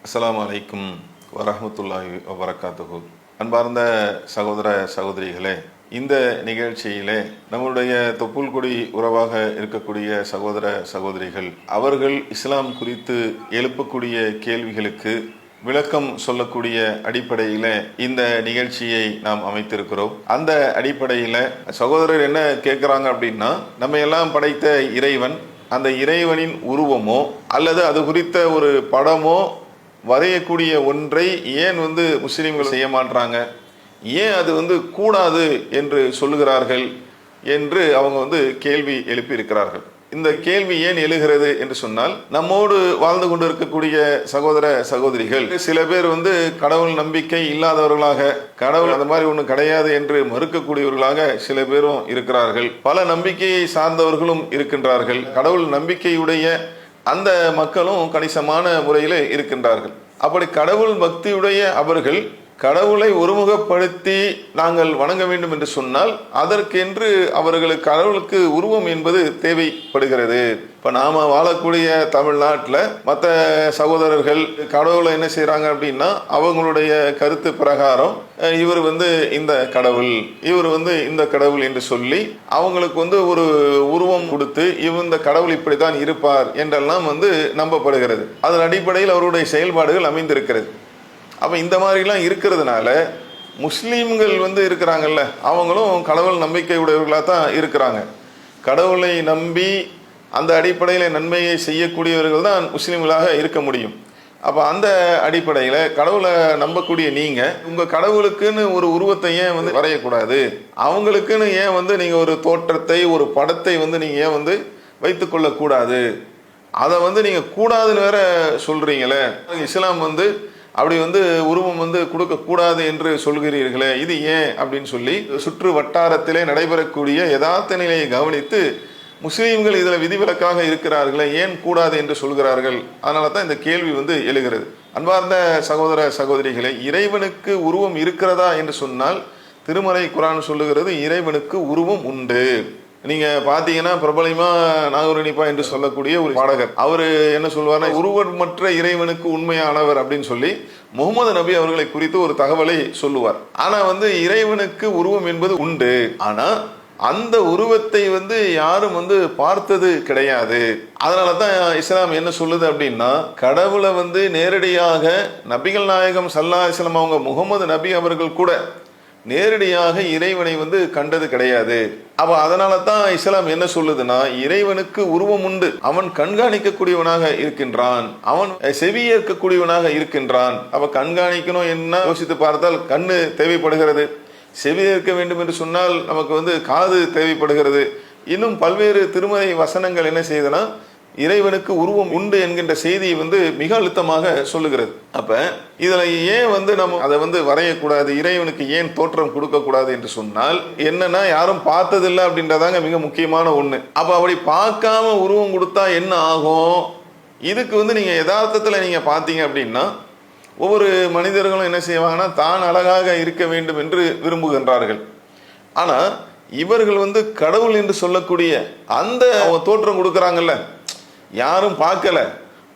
அஸ்ஸலாமு அலைக்கும் வரஹ்மத்துல்லாஹி வபரகாத்துஹு. அன்பார்ந்த சகோதர சகோதரிகளே, இந்த நிகழ்ச்சியிலே நம்முடைய தொப்புள் கொடி உறவாக இருக்கக்கூடிய சகோதர சகோதரிகள் அவர்கள் இஸ்லாம் குறித்து எழுப்பக்கூடிய கேள்விகளுக்கு விளக்கம் சொல்லக்கூடிய அடிப்படையில் இந்த நிகழ்ச்சியை நாம் அமைத்திருக்கிறோம். அந்த அடிப்படையில் சகோதரர் என்ன கேட்குறாங்க அப்படின்னா, நம்ம எல்லாம் படைத்த இறைவன், அந்த இறைவனின் உருவமோ அல்லது அது குறித்த ஒரு படமோ வரையக்கூடிய ஒன்றை ஏன் முஸ்லீம்கள் செய்ய மாட்டாங்க, ஏன் அது கூடாது என்று சொல்லுகிறார்கள் என்று அவங்க கேள்வி எழுப்பியிருக்கிறார்கள். இந்த கேள்வி ஏன் எழுகிறது என்று சொன்னால், நம்மோடு வாழ்ந்து கொண்டு இருக்கக்கூடிய சகோதர சகோதரிகள் சில பேர் கடவுள் நம்பிக்கை இல்லாதவர்களாக, கடவுள் அந்த மாதிரி ஒண்ணு கிடையாது என்று மறுக்கக்கூடியவர்களாக சில பேரும் இருக்கிறார்கள். பல நம்பிக்கையை சார்ந்தவர்களும் இருக்கின்றார்கள். கடவுள் நம்பிக்கையுடைய அந்த மக்களும் கணிசமான முறையில் இருக்கின்றார்கள். அப்படி கடவுள் பக்தியுடைய அவர்கள் கடவுளை ஒருமுகப்படுத்தி நாங்கள் வணங்க வேண்டும் என்று சொன்னால் அதற்கென்று அவர்களுக்கு கடவுளுக்கு உருவம் என்பது தேவைப்படுகிறது. இப்போ நாம வாழக்கூடிய தமிழ்நாட்டில் மற்ற சகோதரர்கள் கடவுளை என்ன செய்கிறாங்க அப்படின்னா, அவங்களுடைய கருத்து பிரகாரம் இவர் இந்த கடவுள், இவர் இந்த கடவுள் என்று சொல்லி அவங்களுக்கு ஒரு உருவம் கொடுத்து இந்த கடவுள் இப்படித்தான் இருப்பார் என்றெல்லாம் நம்பப்படுகிறது. அதன் அடிப்படையில் அவருடைய செயல்பாடுகள் அமைந்திருக்கிறது. அப்போ இந்த மாதிரிலாம் இருக்கிறதுனால முஸ்லீம்கள் இருக்கிறாங்கல்ல, அவங்களும் கடவுள் நம்பிக்கை உடையவர்களாக தான் இருக்கிறாங்க. கடவுளை நம்பி அந்த அடிப்படையில் நன்மையை செய்யக்கூடியவர்கள் தான் முஸ்லீம்களாக இருக்க முடியும். அப்போ அந்த அடிப்படையில் கடவுளை நம்பக்கூடிய நீங்கள் உங்கள் கடவுளுக்குன்னு ஒரு உருவத்தை ஏன் வரையக்கூடாது, அவங்களுக்குன்னு ஏன் நீங்கள் ஒரு தோற்றத்தை, ஒரு படத்தை நீங்கள் ஏன் வைத்துக்கொள்ளக்கூடாது, அதை நீங்கள் கூடாதுன்னு வேற சொல்கிறீங்களே. இஸ்லாம் அப்படி உருவம் கொடுக்கக்கூடாது என்று சொல்கிறீர்களே, இது ஏன் அப்படின்னு சொல்லி சுற்று வட்டாரத்திலே நடைபெறக்கூடிய யதார்த்த நிலையை கவனித்து முஸ்லீம்கள் இதில் விதிவிலக்காக இருக்கிறார்களே, ஏன் கூடாது என்று சொல்கிறார்கள். அதனால தான் இந்த கேள்வி எழுகிறது. அன்பார்ந்த சகோதர சகோதரிகளே, இறைவனுக்கு உருவம் இருக்கிறதா என்று சொன்னால் திருமறை குர்ஆன் சொல்லுகிறது இறைவனுக்கு உருவம் உண்டு. நீங்க பாத்தீங்கன்னா பிரபலமா நாகூரணிப்பா என்று சொல்லக்கூடிய ஒரு பாடகர், அவரு என்ன சொல்வார்னா, உருவமற்ற இறைவனுக்கு உண்மையானவர் அப்படின்னு சொல்லி முகமது நபி அவர்களை குறித்து ஒரு தகவலை சொல்லுவார். ஆனா இறைவனுக்கு உருவம் என்பது உண்டு, ஆனா அந்த உருவத்தை யாரும் பார்த்தது கிடையாது. அதனாலதான் இஸ்லாம் என்ன சொல்லுது அப்படின்னா, கடவுளை நேரடியாக நபிகள் நாயகம் ஸல்லல்லாஹு அலைஹி வஸல்லம் அவங்க முகமது நபி அவர்கள் கூட நேரடியாக இறைவனை கண்டது கிடையாது. அப்ப அதனால தான் இஸ்லாம் என்ன சொல்லுதுன்னா, இறைவனுக்கு உருவம் உண்டு, அவன் கண்காணிக்கக்கூடியவனாக இருக்கின்றான், அவன் செவியேற்கக்கூடியவனாக இருக்கின்றான். அப்ப கண்காணிக்கணும் என்ன யோசித்து பார்த்தால் கண்ணு தேவைப்படுகிறது, செவியேற்க வேண்டும் என்று சொன்னால் நமக்கு காது தேவைப்படுகிறது. இன்னும் பல்வேறு திருமறை வசனங்கள் என்ன செய்யுதுன்னா, இறைவனுக்கு உருவம் உண்டு என்கின்ற செய்தியை மிக அழுத்தமாக சொல்லுகிறது. அப்ப இதுல ஏன் நம்ம அதை வரையக்கூடாது, இறைவனுக்கு ஏன் தோற்றம் கொடுக்க கூடாது என்று சொன்னால் என்னன்னா, யாரும் பார்த்ததில்லை அப்படின்றதாங்க மிக முக்கியமான ஒண்ணு. அப்ப அப்படி பார்க்காம உருவம் கொடுத்தா என்ன ஆகும்? இதுக்கு நீங்க யதார்த்தத்துல நீங்க பார்த்தீங்க அப்படின்னா, ஒவ்வொரு மனிதர்களும் என்ன செய்வாங்கன்னா, தான் அழகாக இருக்க வேண்டும் என்று விரும்புகின்றார்கள். ஆனா இவர்கள் கடவுள் என்று சொல்லக்கூடிய அந்த தோற்றம் கொடுக்குறாங்கல்ல, யாரும் பார்க்கல,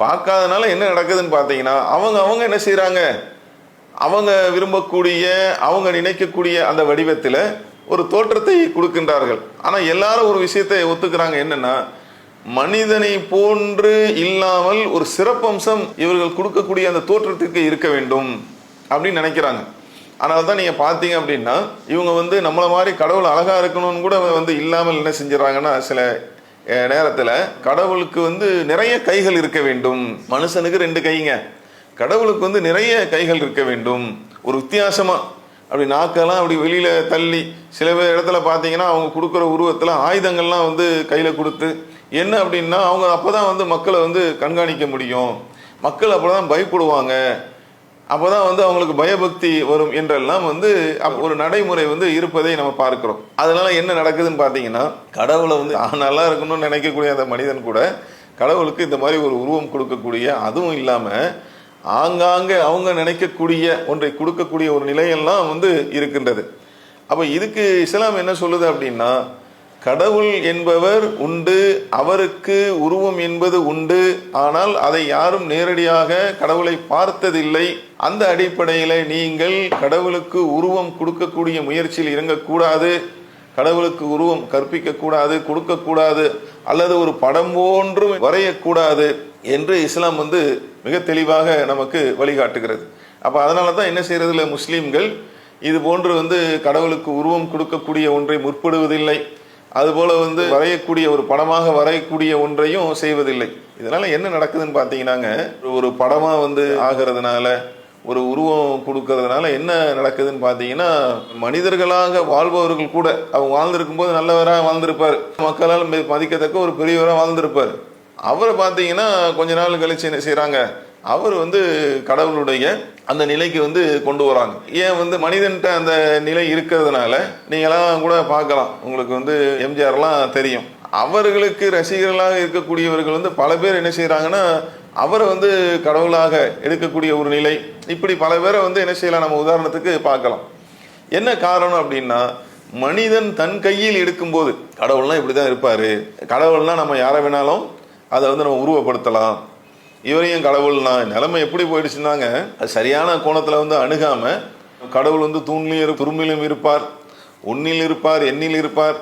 பார்க்காதனால என்ன நடக்குதுன்னு பார்த்தீங்கன்னா, அவங்க என்ன செய்யறாங்க, அவங்க விரும்பக்கூடிய, அவங்க நினைக்கக்கூடிய அந்த வடிவத்தில் ஒரு தோற்றத்தை கொடுக்கின்றார்கள். ஆனால் எல்லாரும் ஒரு விஷயத்தை ஒத்துக்கிறாங்க, என்னன்னா, மனிதனை போன்று இல்லாமல் ஒரு சிறப்பம்சம் இவர்கள் கொடுக்கக்கூடிய அந்த தோற்றத்திற்கு இருக்க வேண்டும் அப்படின்னு நினைக்கிறாங்க. அதனால தான் நீங்கள் பார்த்தீங்க அப்படின்னா, இவங்க நம்மளை மாதிரி கடவுள் அழகா இருக்கணும்னு கூட இல்லாமல் என்ன செஞ்சிடறாங்கன்னா, சில நேரத்தில் கடவுளுக்கு நிறைய கைகள் இருக்க வேண்டும். மனுஷனுக்கு 2 கைங்க, கடவுளுக்கு நிறைய கைகள் இருக்க வேண்டும். ஒரு வித்தியாசமா அப்படி நாக்கெல்லாம் அப்படி வெளியில தள்ளி, சில பேர் இடத்துல பார்த்தீங்கன்னா அவங்க கொடுக்குற உருவத்தில் ஆயுதங்கள்லாம் கையில கொடுத்து, என்ன அப்படின்னா அவங்க அப்பதான் மக்களை கண்காணிக்க முடியும், மக்கள் அப்பதான் பயப்படுவாங்க, அப்போதான் அவங்களுக்கு பயபக்தி வரும் என்றெல்லாம் ஒரு நடைமுறை இருப்பதை நம்ம பார்க்கிறோம். அதனால என்ன நடக்குதுன்னு பார்த்தீங்கன்னா, கடவுளை நல்லா இருக்கணும்னு நினைக்கக்கூடிய அந்த மனிதன் கூட கடவுளுக்கு இந்த மாதிரி ஒரு உருவம் கொடுக்கக்கூடிய, அதுவும் இல்லாம ஆங்காங்கே அவங்க நினைக்கக்கூடிய ஒன்றை கொடுக்கக்கூடிய ஒரு நிலையெல்லாம் இருக்கின்றது. அப்ப இதுக்கு இஸ்லாம் என்ன சொல்லுது அப்படின்னா, கடவுள் என்பவர் உண்டு, அவருக்கு உருவம் என்பது உண்டு. ஆனால் அதை யாரும் நேரடியாக கடவுளை பார்த்ததில்லை. அந்த அடிப்படையில் நீங்கள் கடவுளுக்கு உருவம் கொடுக்கக்கூடிய முயற்சியில் இறங்கக்கூடாது, கடவுளுக்கு உருவம் கற்பிக்கக்கூடாது, கொடுக்கக்கூடாது, அல்லது ஒரு படம் போன்றும் வரையக்கூடாது என்று இஸ்லாம் மிக தெளிவாக நமக்கு வழிகாட்டுகிறது. அப்போ அதனால தான் என்ன செய்யறதில்ல, முஸ்லீம்கள் இது போன்று கடவுளுக்கு உருவம் கொடுக்கக்கூடிய ஒன்றை முற்படுவதில்லை, அதுபோல வரையக்கூடிய ஒரு படமாக வரையக்கூடிய ஒன்றையும் செய்வதில்லை. இதனால என்ன நடக்குதுன்னு பார்த்தீங்கன்னாங்க, ஒரு படமாக ஆகிறதுனால, ஒரு உருவம் கொடுக்கறதுனால என்ன நடக்குதுன்னு பார்த்தீங்கன்னா, மனிதர்களாக வாழ்பவர்கள் கூட அவங்க வாழ்ந்திருக்கும் போது நல்லவராக வாழ்ந்திருப்பார், மக்களால் மதிக்கத்தக்க ஒரு பெரியவராக வாழ்ந்திருப்பார். அவரை பார்த்தீங்கன்னா கொஞ்ச நாள் கழிச்சு என்ன செய்கிறாங்க, அவர் கடவுளுடைய அந்த நிலைக்கு கொண்டு வராங்க. ஏன் மனிதன்ட்ட அந்த நிலை இருக்கிறதுனால நீங்களாம் கூட பார்க்கலாம், உங்களுக்கு எம்ஜிஆர்லாம் தெரியும், அவர்களுக்கு ரசிகர்களாக இருக்கக்கூடியவர்கள் பல பேர் என்ன செய்கிறாங்கன்னா அவரை கடவுளாக எடுக்கக்கூடிய ஒரு நிலை. இப்படி பல பேரை என்ன செய்யலாம், நம்ம உதாரணத்துக்கு பார்க்கலாம். என்ன காரணம் அப்படின்னா, மனிதன் தன் கையில் எடுக்கும்போது கடவுள்லாம் இப்படி தான் இருப்பார், கடவுள்னா நம்ம யாரை வேணாலும் அதை நம்ம உருவப்படுத்தலாம், இவரையும் கடவுள்னா நிலைமை எப்படி போயிடுச்சுன்னாங்க, அது சரியான கோணத்தில் அணுகாம கடவுள் தூண்லையும் துரும்பிலும் இருப்பார், உன்னில் இருப்பார், எண்ணில் இருப்பார்,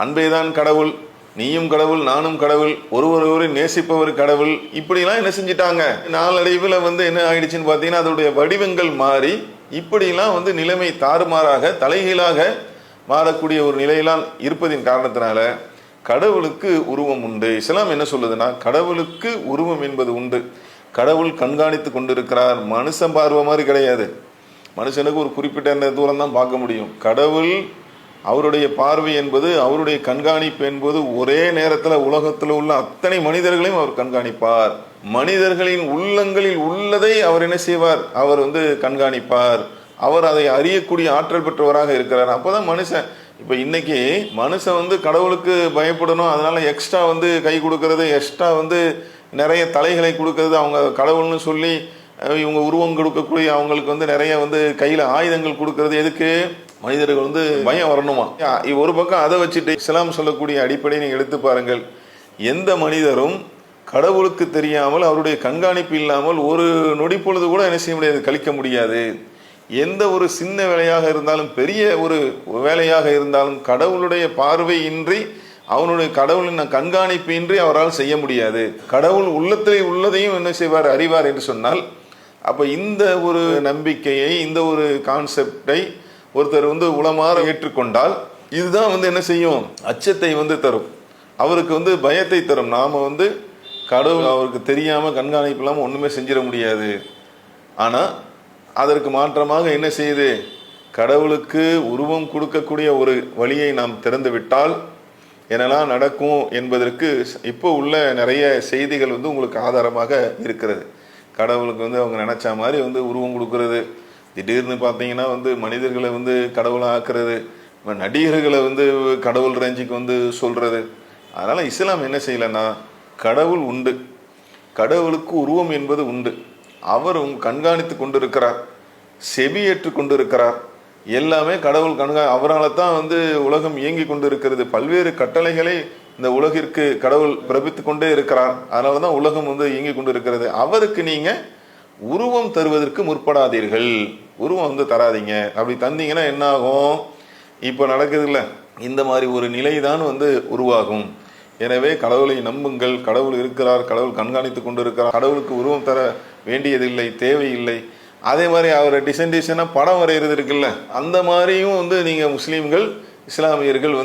அன்பேதான் கடவுள், நீயும் கடவுள் நானும் கடவுள், ஒருவரை நேசிப்பவர் கடவுள், இப்படிலாம் என்ன செஞ்சிட்டாங்க. நாளடைவில் என்ன ஆயிடுச்சுன்னு பார்த்தீங்கன்னா, அதோடைய வடிவங்கள் மாறி இப்படிலாம் நிலைமை தாறுமாறாக தலைகீழாக மாறக்கூடிய ஒரு நிலையெல்லாம் இருப்பதின் காரணத்தினால கடவுளுக்கு உருவம் உண்டு. இஸ்லாம் என்ன சொல்லுதுன்னா, கடவுளுக்கு உருவம் என்பது உண்டு, கடவுள் கண்காணித்து கொண்டிருக்கிறார். மனுஷன் பார்வை மாதிரி கிடையாது, மனுஷனுக்கு ஒரு குறிப்பிட்ட தூரம் தான் பார்க்க முடியும். கடவுள் அவருடைய பார்வை என்பது, அவருடைய கண்காணிப்பு என்பது ஒரே நேரத்தில் உலகத்தில் உள்ள அத்தனை மனிதர்களையும் அவர் கண்காணிப்பார். மனிதர்களின் உள்ளங்களில் உள்ளதை அவர் என்ன செய்வார், அவர் கண்காணிப்பார். அவர் அதை அறியக்கூடிய ஆற்றல் பெற்றவராக இருக்கிறார். அப்போதான் மனுஷன், இப்போ இன்னைக்கு மனுஷன் கடவுளுக்கு பயப்படணும், அதனால எக்ஸ்ட்ரா கை கொடுக்கறது, எக்ஸ்ட்ரா நிறைய தலைகளை கொடுக்கறது, அவங்க கடவுள்னு சொல்லி இவங்க உருவம் கொடுக்கக்கூடிய அவங்களுக்கு நிறைய கையில் ஆயுதங்கள் கொடுக்கறது. எதுக்கு, மனிதர்கள் பயம் வரணுமா. ஒரு பக்கம் அதை வச்சுட்டு இஸ்லாம் சொல்லக்கூடிய அடிப்படை நீங்கள் எடுத்து பாருங்கள், எந்த மனிதரும் கடவுளுக்கு தெரியாமல் அவருடைய கண்காணிப்பு இல்லாமல் ஒரு நொடி பொழுது கூட என்ன செய்ய முடியாது, கழிக்க முடியாது. எந்த ஒரு சின்ன வேலையாக இருந்தாலும் பெரிய ஒரு வேலையாக இருந்தாலும் கடவுளுடைய பார்வை இன்றி, அவனுடைய கடவுளின் கண்காணிப்பு இன்றி அவரால் செய்ய முடியாது. கடவுள் உள்ளத்தில் உள்ளதையும் என்ன செய்வார், அறிவார் என்று சொன்னால், அப்போ இந்த ஒரு நம்பிக்கையை, இந்த ஒரு கான்செப்டை ஒருத்தர் உளமாற ஏற்றுக்கொண்டால் இதுதான் என்ன செய்யும், அச்சத்தை தரும், அவருக்கு பயத்தை தரும். நாம கடவுள் அவருக்கு தெரியாம கண்காணிப்பு இல்லாமல் ஒண்ணுமே செஞ்சிட முடியாது. ஆனா அதற்கு மாற்றமாக என்ன செய்யுது, கடவுளுக்கு உருவம் கொடுக்கக்கூடிய ஒரு வழியை நாம் திறந்து விட்டால் என்னெல்லாம் நடக்கும் என்பதற்கு இப்போ உள்ள நிறைய செய்திகள் உங்களுக்கு ஆதாரமாக இருக்கிறது. கடவுளுக்கு அவங்க நினைச்ச மாதிரி உருவம் கொடுக்கறது, திடீர்னு பார்த்தீங்கன்னா மனிதர்களை கடவுளை ஆக்குறது, நடிகர்களை கடவுள் ரேஞ்சுக்கு சொல்றது. அதனால இஸ்லாம் என்ன செய்யலைன்னா, கடவுள் உண்டு, கடவுளுக்கு உருவம் என்பது உண்டு, அவர் கண்காணித்து கொண்டிருக்கிறார், செவியேற்று கொண்டிருக்கிறார், எல்லாமே கடவுள் அவரால் தான் உலகம் இயங்கி கொண்டிருக்கிறது. பல்வேறு கட்டளைகளை இந்த உலகிற்கு கடவுள் பிறப்பித்து கொண்டே இருக்கிறார். அதனால தான் உலகம் இயங்கி கொண்டிருக்கிறது. அவருக்கு நீங்க உருவம் தருவதற்கு முற்படாதீர்கள், உருவம் தராதீங்க. அப்படி தந்தீங்கன்னா என்ன ஆகும், இப்போ நடக்குது இல்லை, இந்த மாதிரி ஒரு நிலை தான் உருவாகும். எனவே கடவுளை நம்புங்கள், கடவுள் இருக்கிறார், கடவுள் கண்காணித்து கொண்டிருக்கிறார், கடவுளுக்கு உருவம் தர வேண்டியதில்லை, தேவையில்லை. அதே மாதிரி அவரை டிசைனாக படம் வரைகிறது இருக்குல்ல, அந்த மாதிரியும் நீங்கள் முஸ்லீம்கள் இஸ்லாமியர்கள்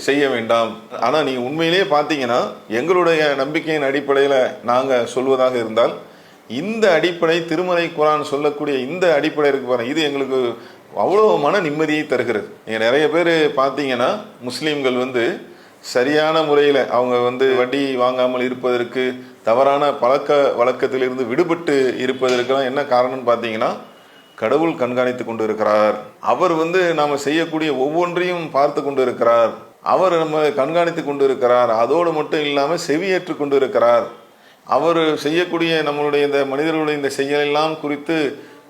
செய்ய வேண்டாம். ஆனால் நீங்கள் உண்மையிலேயே பார்த்தீங்கன்னா, எங்களுடைய நம்பிக்கையின் அடிப்படையில் நாங்கள் சொல்வதாக இருந்தால், இந்த அடிப்படை திருமறை குர்ஆன் சொல்லக்கூடிய இந்த அடிப்படை இருக்கு பாருங்க, இது எங்களுக்கு அவ்வளோ மன நிம்மதியை தருகிறது. நீங்கள் நிறைய பேர் பார்த்தீங்கன்னா, முஸ்லீம்கள் சரியான முறையில் அவங்க வட்டி வாங்காமல் இருப்பதற்கு, தவறான பழக்க வழக்கத்திலிருந்து விடுபட்டு இருப்பதற்கெல்லாம் என்ன காரணம்னு பார்த்தீங்கன்னா, கடவுள் கண்காணித்து கொண்டு இருக்கிறார், அவர் நாம் செய்யக்கூடிய ஒவ்வொன்றையும் பார்த்து கொண்டு இருக்கிறார், அவர் நம்ம கண்காணித்து கொண்டு இருக்கிறார். அதோடு மட்டும் இல்லாமல் செவியேற்று கொண்டு இருக்கிறார். அவர் செய்யக்கூடிய நம்மளுடைய இந்த மனிதர்களுடைய இந்த செயலெல்லாம் குறித்து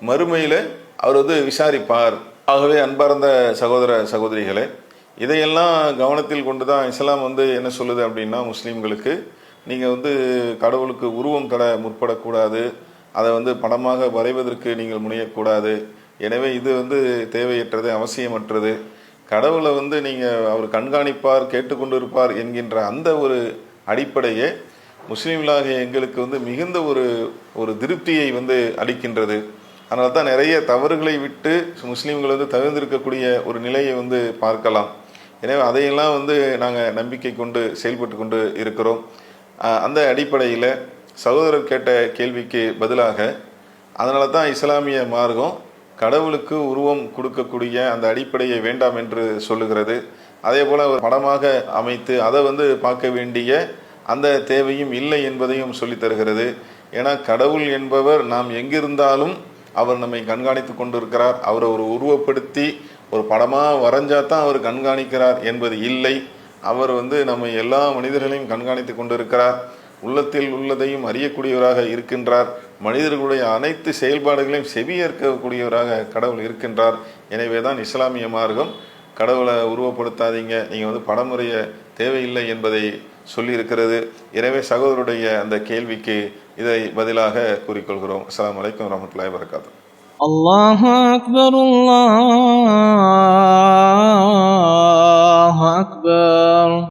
மறுமையில் அவர் விசாரிப்பார். ஆகவே அன்பார்ந்த சகோதர சகோதரிகளே, இதையெல்லாம் கவனத்தில் கொண்டு தான் இஸ்லாம் வந்து என்ன சொல்லுது அப்படின்னா, முஸ்லீம்களுக்கு நீங்கள் வந்து கடவுளுக்கு உருவம் தர முற்படக்கூடாது, அதை வந்து படமாக வரைவதற்கு நீங்கள் முனையக்கூடாது. எனவே இது வந்து தேவையற்றது, அவசியமற்றது. கடவுளை வந்து நீங்கள் அவர் கண்காணிப்பார், கேட்டுக்கொண்டு இருப்பார் என்கின்ற அந்த ஒரு அடிப்படையே முஸ்லீம்களாகிய எங்களுக்கு வந்து மிகுந்த ஒரு ஒரு திருப்தியை வந்து அளிக்கின்றது. அதனால தான் நிறைய தவறுகளை விட்டு முஸ்லீம்கள் வந்து தவிர்ந்திருக்கக்கூடிய ஒரு நிலையை வந்து பார்க்கலாம். எனவே அதையெல்லாம் வந்து நாங்கள் நம்பிக்கை கொண்டு செயல்பட்டு கொண்டு இருக்கிறோம். அந்த அடிப்படையில் சகோதரர் கேட்ட கேள்விக்கு பதிலாக, அதனால தான் இஸ்லாமிய மார்க்கம் கடவுளுக்கு உருவம் கொடுக்கக்கூடிய அந்த அடிப்படையை வேண்டாம் என்று சொல்லுகிறது. அதே போல் ஒரு படமாக அமைத்து அதை வந்து பார்க்க வேண்டிய அந்த தேவையும் இல்லை என்பதையும் சொல்லி தருகிறது. ஏன்னா கடவுள் என்பவர் நாம் எங்கிருந்தாலும் அவர் நம்மை கண்காணித்து கொண்டிருக்கிறார். அவரை ஒரு உருவப்படுத்தி ஒரு படமாக வரைஞ்சா தான் அவர் கண்காணிக்கிறார் என்பது இல்லை. அவர் வந்து நம்ம எல்லா மனிதர்களையும் கண்காணித்து கொண்டிருக்கிறார். உள்ளத்தில் உள்ளதையும் அறியக்கூடியவராக இருக்கின்றார். மனிதர்களுடைய அனைத்து செயல்பாடுகளையும் செவியேற்கக்கூடியவராக கடவுள் இருக்கின்றார். எனவே தான் இஸ்லாமிய மார்க்கம் கடவுளை உருவப்படுத்தாதீங்க, நீங்கள் வந்து படமுறைய தேவையில்லை என்பதை சொல்லியிருக்கிறது. எனவே சகோதரருடைய அந்த கேள்விக்கு இதை பதிலாக கூறிக்கொள்கிறோம். அஸ்ஸலாமு அலைக்கும் வரஹ்மத்துல்லாஹி வபரகாத்துஹு. அல்லாஹு அக்பர், அல்லாஹு அக்பர்.